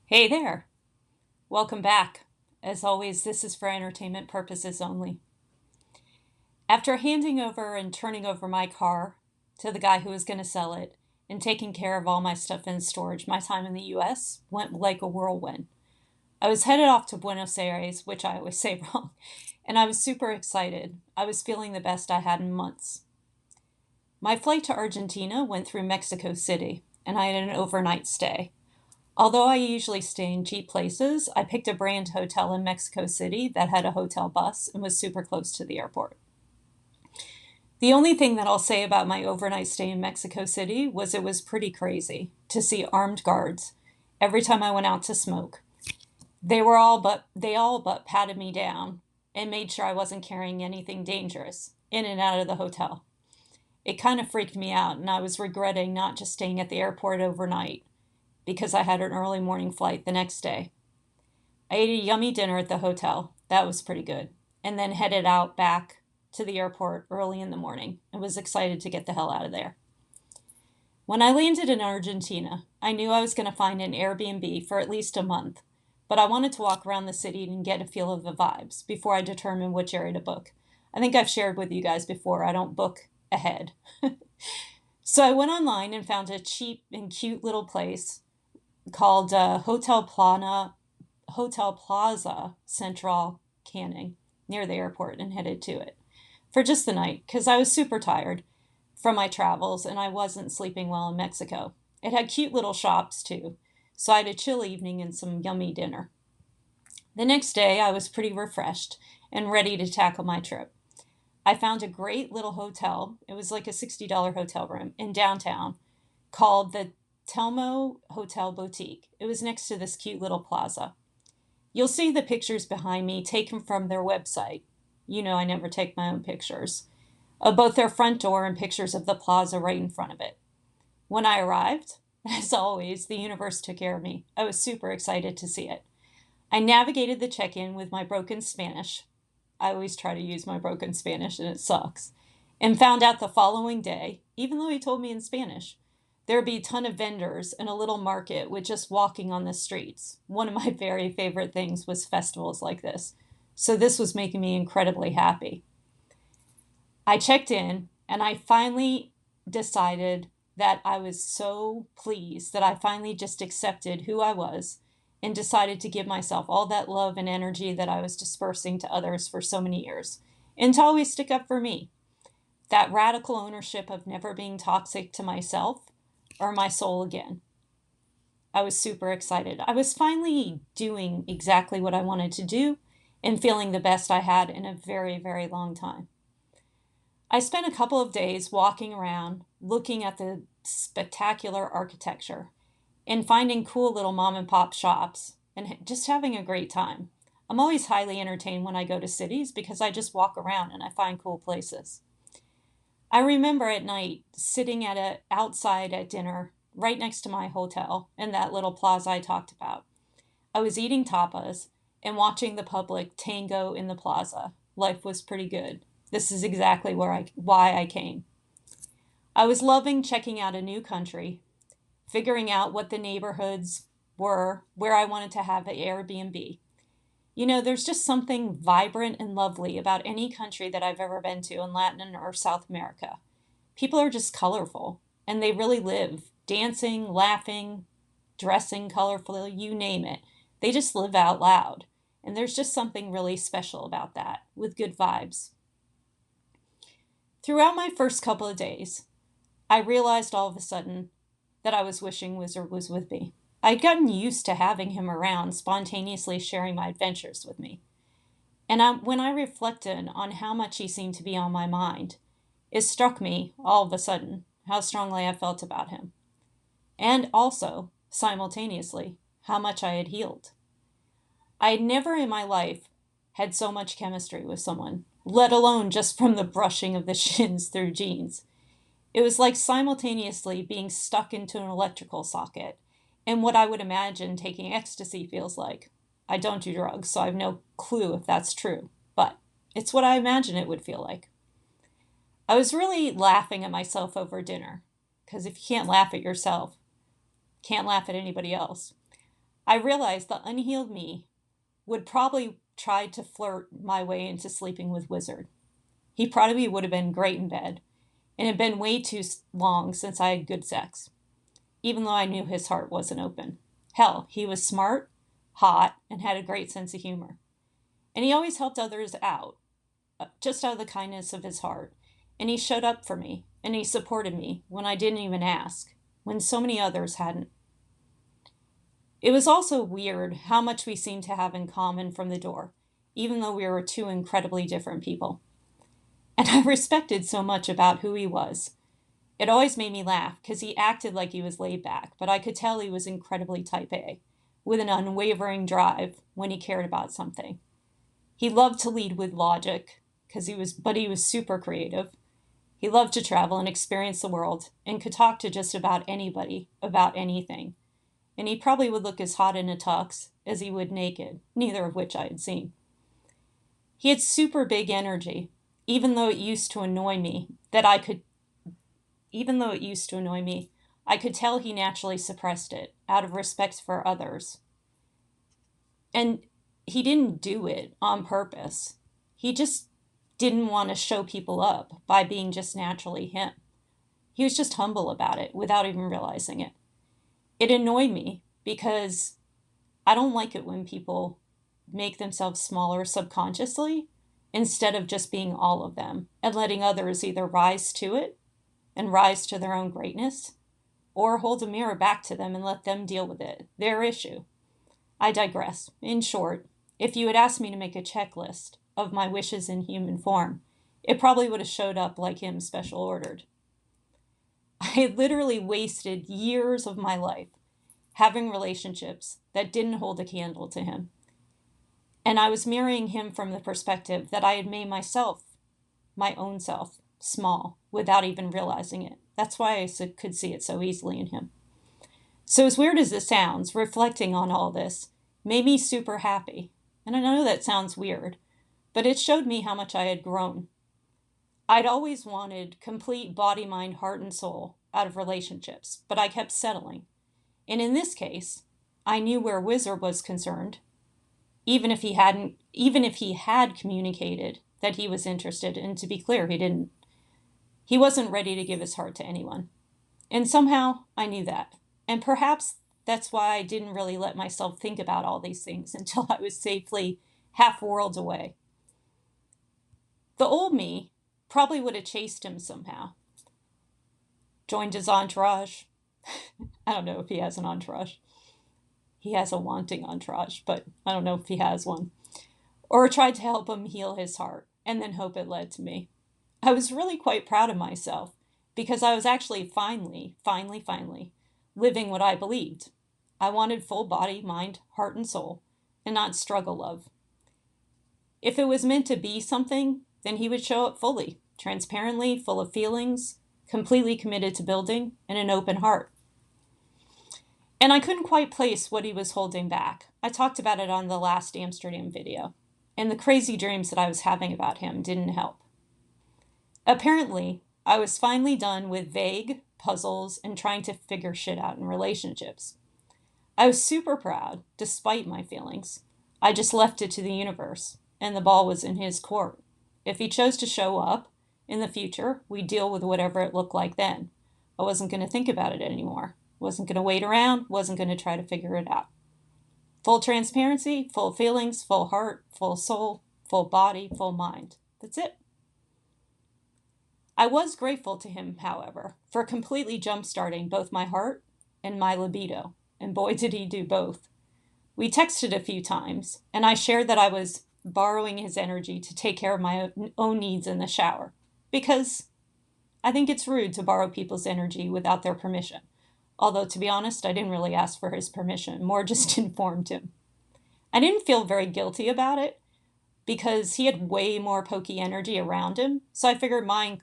Hey there. Welcome back. As always, this is for entertainment purposes only. After handing over and turning over my car to the guy who was going to sell it and taking care of all my stuff in storage, my time in the US went like a whirlwind. I was headed off to Buenos Aires, which I always say wrong, and I was super excited. I was feeling the best I had in months. My flight to Argentina went through Mexico City, and I had an overnight stay. Although I usually stay in cheap places, I picked a brand hotel in Mexico City that had a hotel bus and was super close to the airport. The only thing that I'll say about my overnight stay in Mexico City was it was pretty crazy to see armed guards every time I went out to smoke. They all but patted me down and made sure I wasn't carrying anything dangerous in and out of the hotel. It kind of freaked me out, and I was regretting not just staying at the airport overnight because I had an early morning flight the next day. I ate a yummy dinner at the hotel. That was pretty good. And then headed out back to the airport early in the morning and was excited to get the hell out of there. When I landed in Argentina, I knew I was going to find an Airbnb for at least a month, but I wanted to walk around the city and get a feel of the vibes before I determine which area to book. I think I've shared with you guys before, I don't book ahead. So I went online and found a cheap and cute little place called Hotel Plaza Central Canning near the airport and headed to it for just the night because I was super tired from my travels and I wasn't sleeping well in Mexico. It had cute little shops too, so I had a chill evening and some yummy dinner. The next day, I was pretty refreshed and ready to tackle my trip. I found a great little hotel. It was like a $60 hotel room in downtown called the Telmo Hotel Boutique. It was next to this cute little plaza. You'll see the pictures behind me taken from their website. You know, I never take my own pictures. Of both their front door and pictures of the plaza right in front of it. When I arrived, as always, the universe took care of me. I was super excited to see it. I navigated the check in with my broken Spanish. I always try to use my broken Spanish and it sucks. And found out the following day, even though he told me in Spanish, there would be a ton of vendors and a little market with just walking on the streets. One of my very favorite things was festivals like this. So this was making me incredibly happy. I checked in and I finally decided that I was so pleased that I finally just accepted who I was and decided to give myself all that love and energy that I was dispersing to others for so many years and to always stick up for me. That radical ownership of never being toxic to myself or my soul again. I was super excited. I was finally doing exactly what I wanted to do and feeling the best I had in a very, very long time. I spent a couple of days walking around, looking at the spectacular architecture and finding cool little mom and pop shops and just having a great time. I'm always highly entertained when I go to cities because I just walk around and I find cool places. I remember at night sitting outside at dinner right next to my hotel in that little plaza I talked about. I was eating tapas and watching the public tango in the plaza. Life was pretty good. This is exactly why I came. I was loving checking out a new country, figuring out what the neighborhoods were where I wanted to have an Airbnb. You know, there's just something vibrant and lovely about any country that I've ever been to in Latin or South America. People are just colorful and they really live dancing, laughing, dressing colorfully, you name it. They just live out loud. And there's just something really special about that with good vibes. Throughout my first couple of days, I realized all of a sudden that I was wishing Wizard was with me. I'd gotten used to having him around, spontaneously sharing my adventures with me. When I reflected on how much he seemed to be on my mind, it struck me, all of a sudden, how strongly I felt about him. And also, simultaneously, how much I had healed. I had never in my life had so much chemistry with someone, let alone just from the brushing of the shins through jeans. It was like simultaneously being stuck into an electrical socket and what I would imagine taking ecstasy feels like. I don't do drugs, so I have no clue if that's true, but it's what I imagine it would feel like. I was really laughing at myself over dinner, because if you can't laugh at yourself, can't laugh at anybody else. I realized the unhealed me would probably try to flirt my way into sleeping with Wizard. He probably would have been great in bed, and it had been way too long since I had good sex, even though I knew his heart wasn't open. Hell, he was smart, hot, and had a great sense of humor. And he always helped others out, just out of the kindness of his heart. And he showed up for me, and he supported me when I didn't even ask, when so many others hadn't. It was also weird how much we seemed to have in common from the door, even though we were two incredibly different people. And I respected so much about who he was. It always made me laugh because he acted like he was laid back, but I could tell he was incredibly type A, with an unwavering drive when he cared about something. He loved to lead with logic, but he was super creative. He loved to travel and experience the world and could talk to just about anybody about anything. And he probably would look as hot in a tux as he would naked, neither of which I had seen. He had super big energy, even though it used to annoy me I could tell he naturally suppressed it out of respect for others. And he didn't do it on purpose. He just didn't want to show people up by being just naturally him. He was just humble about it without even realizing it. It annoyed me because I don't like it when people make themselves smaller subconsciously instead of just being all of them and letting others either rise to it and rise to their own greatness or hold a mirror back to them and let them deal with it, their issue. I digress. In short, if you had asked me to make a checklist of my wishes in human form, it probably would have showed up like him special ordered. I had literally wasted years of my life having relationships that didn't hold a candle to him. And I was mirroring him from the perspective that I had made myself, my own self, small without even realizing it. That's why I could see it so easily in him. So as weird as this sounds, reflecting on all this made me super happy. And I know that sounds weird, but it showed me how much I had grown. I'd always wanted complete body, mind, heart, and soul out of relationships, but I kept settling. And in this case, I knew where Wizard was concerned, even if he had communicated that he was interested, and to be clear, he didn't. He wasn't ready to give his heart to anyone. And somehow I knew that. And perhaps that's why I didn't really let myself think about all these things until I was safely half worlds away. The old me probably would have chased him somehow. Joined his entourage. I don't know if he has an entourage. He has a wanting entourage, but I don't know if he has one. Or tried to help him heal his heart, and then hope it led to me. I was really quite proud of myself, because I was actually finally living what I believed. I wanted full body, mind, heart, and soul, and not struggle love. If it was meant to be something, then he would show up fully, transparently, full of feelings, completely committed to building, and an open heart. And I couldn't quite place what he was holding back. I talked about it on the last Amsterdam video, and the crazy dreams that I was having about him didn't help. Apparently, I was finally done with vague puzzles and trying to figure shit out in relationships. I was super proud, despite my feelings. I just left it to the universe, and the ball was in his court. If he chose to show up in the future, we'd deal with whatever it looked like then. I wasn't going to think about it anymore. Wasn't going to wait around, wasn't going to try to figure it out. Full transparency, full feelings, full heart, full soul, full body, full mind. That's it. I was grateful to him, however, for completely jump-starting both my heart and my libido, and boy did he do both. We texted a few times, and I shared that I was borrowing his energy to take care of my own needs in the shower, because I think it's rude to borrow people's energy without their permission. Although, to be honest, I didn't really ask for his permission, more just informed him. I didn't feel very guilty about it, because he had way more pokey energy around him, so I figured mine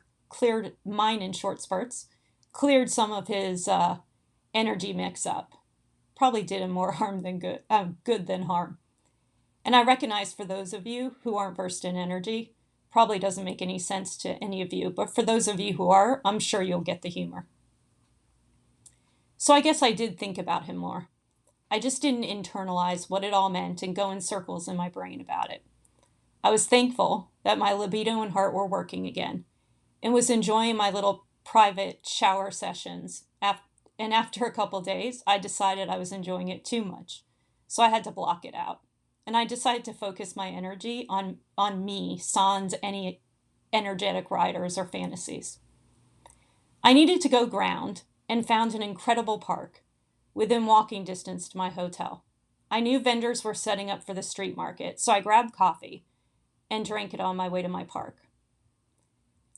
in short spurts, cleared some of his energy mix up. Probably did him more harm than good than harm. And I recognize for those of you who aren't versed in energy, probably doesn't make any sense to any of you, but for those of you who are, I'm sure you'll get the humor. So I guess I did think about him more. I just didn't internalize what it all meant and go in circles in my brain about it. I was thankful that my libido and heart were working again and was enjoying my little private shower sessions. And after a couple days, I decided I was enjoying it too much. So I had to block it out. And I decided to focus my energy on me, sans any energetic riders or fantasies. I needed to go ground and found an incredible park within walking distance to my hotel. I knew vendors were setting up for the street market, so I grabbed coffee and drank it on my way to my park.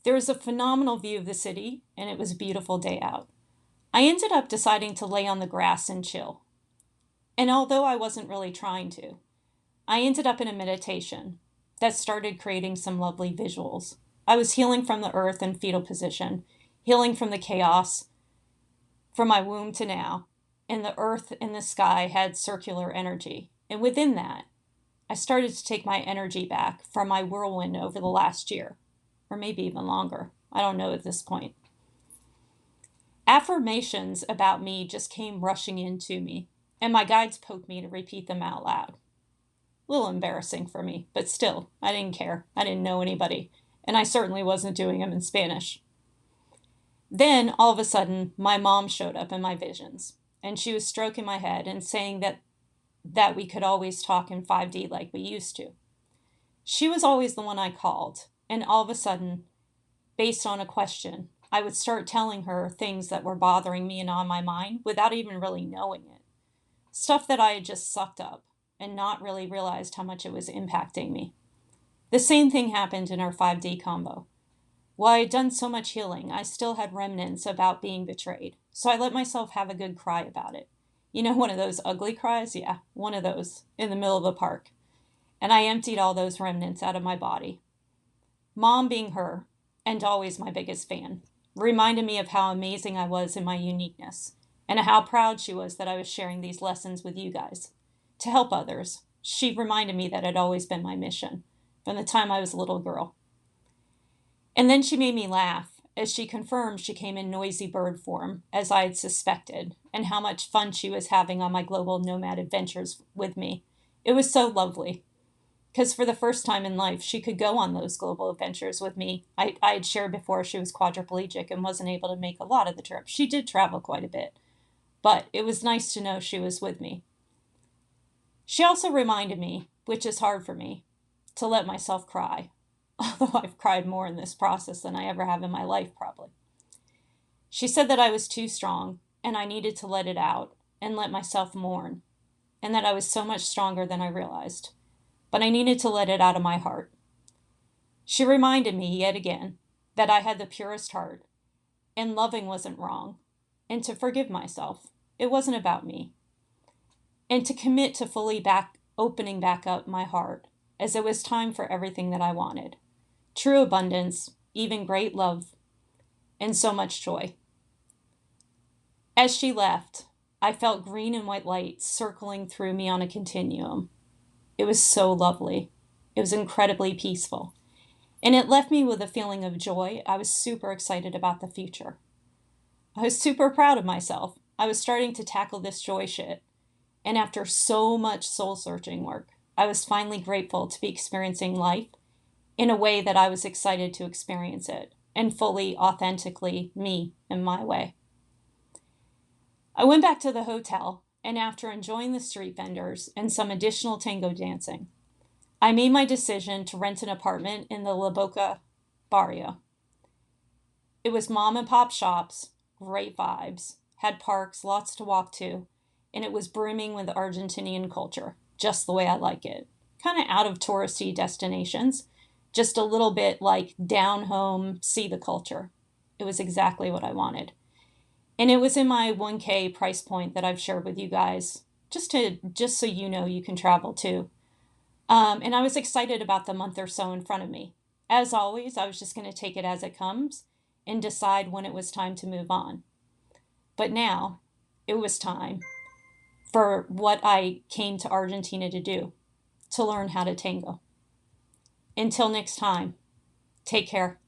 There was a phenomenal view of the city, and it was a beautiful day out. I ended up deciding to lay on the grass and chill. And although I wasn't really trying to, I ended up in a meditation that started creating some lovely visuals. I was healing from the earth in fetal position, healing from the chaos from my womb to now, and the earth and the sky had circular energy. And within that, I started to take my energy back from my whirlwind over the last year, or maybe even longer. I don't know at this point. Affirmations about me just came rushing into me, and my guides poked me to repeat them out loud. A little embarrassing for me, but still, I didn't care. I didn't know anybody, and I certainly wasn't doing them in Spanish. Then, all of a sudden, my mom showed up in my visions, and she was stroking my head and saying that we could always talk in 5D like we used to. She was always the one I called, and all of a sudden, based on a question, I would start telling her things that were bothering me and on my mind without even really knowing it. Stuff that I had just sucked up and not really realized how much it was impacting me. The same thing happened in our 5D combo. While I had done so much healing, I still had remnants about being betrayed, so I let myself have a good cry about it. You know, one of those ugly cries? Yeah, one of those in the middle of the park. And I emptied all those remnants out of my body. Mom, being her, and always my biggest fan, reminded me of how amazing I was in my uniqueness, and how proud she was that I was sharing these lessons with you guys. To help others, she reminded me that it had always been my mission, from the time I was a little girl. And then she made me laugh, as she confirmed she came in noisy bird form, as I had suspected, and how much fun she was having on my global nomad adventures with me. It was so lovely, because for the first time in life, she could go on those global adventures with me. I had shared before she was quadriplegic and wasn't able to make a lot of the trips. She did travel quite a bit, but it was nice to know she was with me. She also reminded me, which is hard for me, to let myself cry. Although I've cried more in this process than I ever have in my life, probably. She said that I was too strong and I needed to let it out and let myself mourn, and that I was so much stronger than I realized, but I needed to let it out of my heart. She reminded me yet again that I had the purest heart and loving wasn't wrong, and to forgive myself. It wasn't about me. And to commit to fully opening back up my heart as it was time for everything that I wanted. True abundance, even great love, and so much joy. As she left, I felt green and white light circling through me on a continuum. It was so lovely. It was incredibly peaceful. And it left me with a feeling of joy. I was super excited about the future. I was super proud of myself. I was starting to tackle this joy shit. And after so much soul-searching work, I was finally grateful to be experiencing life in a way that I was excited to experience it, and fully, authentically me in my way. I went back to the hotel, and after enjoying the street vendors and some additional tango dancing, I made my decision to rent an apartment in the La Boca barrio. It was mom and pop shops, great vibes, had parks, lots to walk to, and it was brimming with Argentinian culture, just the way I like it. Kind of out of touristy destinations, just a little bit like down home, see the culture. It was exactly what I wanted. And it was in my 1K price point that I've shared with you guys, just so you know you can travel too. And I was excited about the month or so in front of me. As always, I was just going to take it as it comes and decide when it was time to move on. But now, it was time for what I came to Argentina to do, to learn how to tango. Until next time, take care.